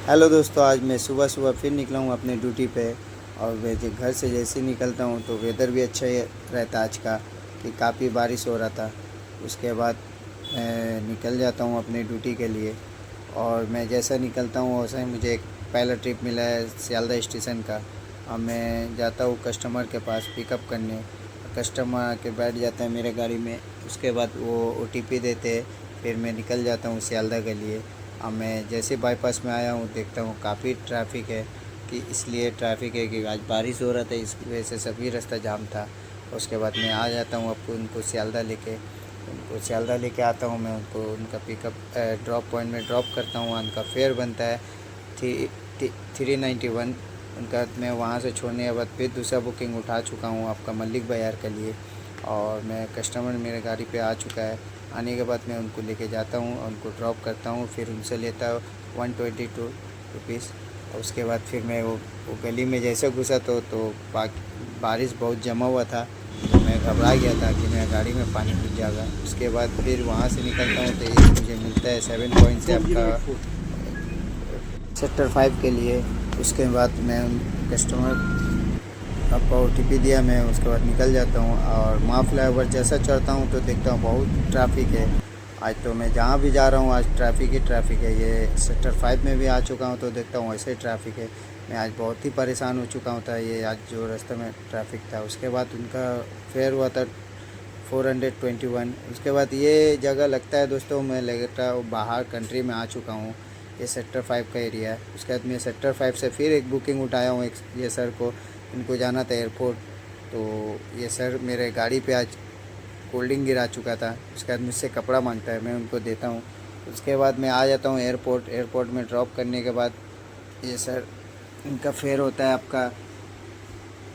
Hello दोस्तों, आज मैं सुबह सुबह फिर निकला हूँ अपने ड्यूटी पे। और मैं घर से जैसे ही निकलता हूँ तो वेदर भी अच्छा ही रहता आज का, कि काफ़ी बारिश हो रहा था। उसके बाद मैं निकल जाता हूँ अपने ड्यूटी के लिए। और मैं जैसा निकलता हूँ वैसा ही मुझे एक पहला ट्रिप मिला है सियालदह स्टेशन का। अब मैं जाता हूँ कस्टमर के पास पिकअप करने। कस्टमर आके बैठ जाता है मेरे गाड़ी में। उसके बाद वो ओटीपी देते हैं, फिर मैं निकल जाता हूँ सियालदह के लिए। अब मैं जैसे बाईपास में आया हूँ देखता हूँ काफ़ी ट्रैफिक है, कि इसलिए ट्रैफिक है कि आज बारिश हो रहा था, इस वजह से सभी रास्ता जाम था। उसके बाद मैं आ जाता हूँ आपको उनको सियालदह लेके आता हूँ। मैं उनको उनका पिकअप ड्रॉप पॉइंट में ड्रॉप करता हूँ। उनका फेयर बनता है 391 उनका। मैं वहाँ से छोड़ने के बाद फिर दूसरा बुकिंग उठा चुका हूँ आपका मलिक बाजार के लिए। और मैं कस्टमर मेरे गाड़ी पे आ चुका है। आने के बाद मैं उनको लेके जाता हूँ और उनको ड्रॉप करता हूँ, फिर उनसे लेता हूँ 122 रुपीज़। और उसके बाद फिर मैं वो गली में जैसे घुसा तो बारिश बहुत जमा हुआ था, तो मैं घबरा गया था कि मेरा गाड़ी में पानी घुस जाएगा। उसके बाद फिर वहाँ से निकलता हूँ तो ये मुझे मिलता है 7 पॉइंट से आपका सेक्टर 5 के लिए। उसके बाद मैं कस्टमर आपका ओटीपी दिया, मैं उसके बाद निकल जाता हूँ। और वहाँ फ्लाईओवर जैसा चढ़ता हूँ तो देखता हूँ बहुत ट्रैफिक है। आज तो मैं जहाँ भी जा रहा हूँ आज ट्रैफिक ही ट्रैफिक है। ये सेक्टर 5 में भी आ चुका हूँ तो देखता हूँ ऐसे ही ट्रैफिक है। मैं आज बहुत ही परेशान हो चुका हूँ था, ये आज जो रास्ते में ट्रैफिक था। उसके बाद उनका फेयर हुआ था 421। उसके बाद ये जगह लगता है दोस्तों, मैं लगता है बाहर कंट्री में आ चुका हूँ। ये सेक्टर 5 का एरिया है। उसके बाद मैं सेक्टर 5 से फिर एक बुकिंग उठाया हूँ। एक ये सर को इनको जाना था एयरपोर्ट, तो ये सर मेरे गाड़ी पे आज कोल्ड ड्रिंक गिरा चुका था। उसके बाद मुझसे कपड़ा मांगता है, मैं उनको देता हूँ। उसके बाद मैं आ जाता हूँ एयरपोर्ट में ड्रॉप करने के बाद ये सर इनका फेयर होता है आपका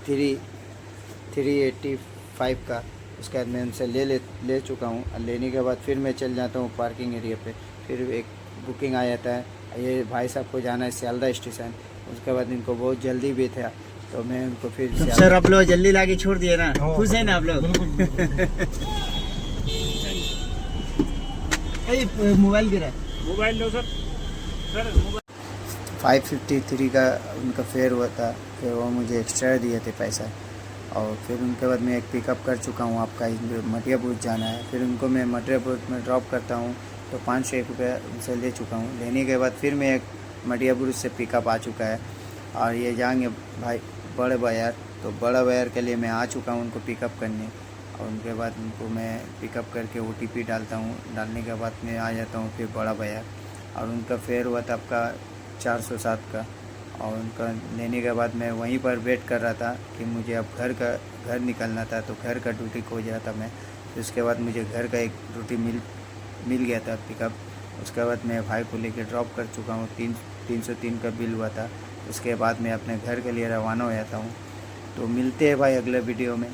385 का। उसके बाद मैं उनसे ले चुका हूँ। लेने के बाद फिर मैं चल जाता हूँ पार्किंग एरिया पे। फिर एक बुकिंग आ जाता है, ये भाई साहब को जाना है सियालदह स्टेशन। उसके बाद इनको बहुत जल्दी भी था, तो मैं उनको फिर सर आप लोग जल्दी लाके छोड़ दिए ना, खुश है ना आप लोग? मोबाइल गिरा है, मोबाइल लो सर। 553 का उनका फेयर हुआ था, फिर वो मुझे एक्स्ट्रा दिए थे पैसा। और फिर उनके बाद मैं एक पिकअप कर चुका हूँ आपका मटिया बुरुज जाना है। फिर उनको मैं मटिया बुरुज में ड्रॉप करता हूँ तो 501 रुपये उनसे ले चुका हूँ। लेने के बाद फिर मैं एक मटिया बुरुज से पिकअप आ चुका है। और ये जाएंगे भाई बड़े बाजार, तो बड़ा बाजार के लिए मैं आ चुका हूँ उनको पिकअप करने। और उनके बाद उनको मैं पिकअप करके ओटीपी डालता हूँ। डालने के बाद मैं आ जाता हूँ फिर बड़ा बाजार। और उनका फेयर हुआ था आपका 407 का। और उनका लेने के बाद मैं वहीं पर वेट कर रहा था कि मुझे अब घर निकलना था, तो घर का ड्यूटी खोज रहा था मैं। तो उसके बाद मुझे घर का एक ड्यूटी मिल गया था पिकअप। उसके बाद मैं भाई को लेकर ड्रॉप कर चुका हूँ। 303 का बिल हुआ था। उसके बाद मैं अपने घर के लिए रवाना हो जाता हूँ। तो मिलते हैं भाई अगले वीडियो में।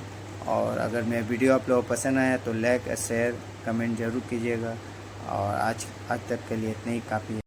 और अगर मैं वीडियो आप लोगों को पसंद आया तो लाइक शेयर कमेंट ज़रूर कीजिएगा। और आज तक के लिए इतना ही काफ़ी है।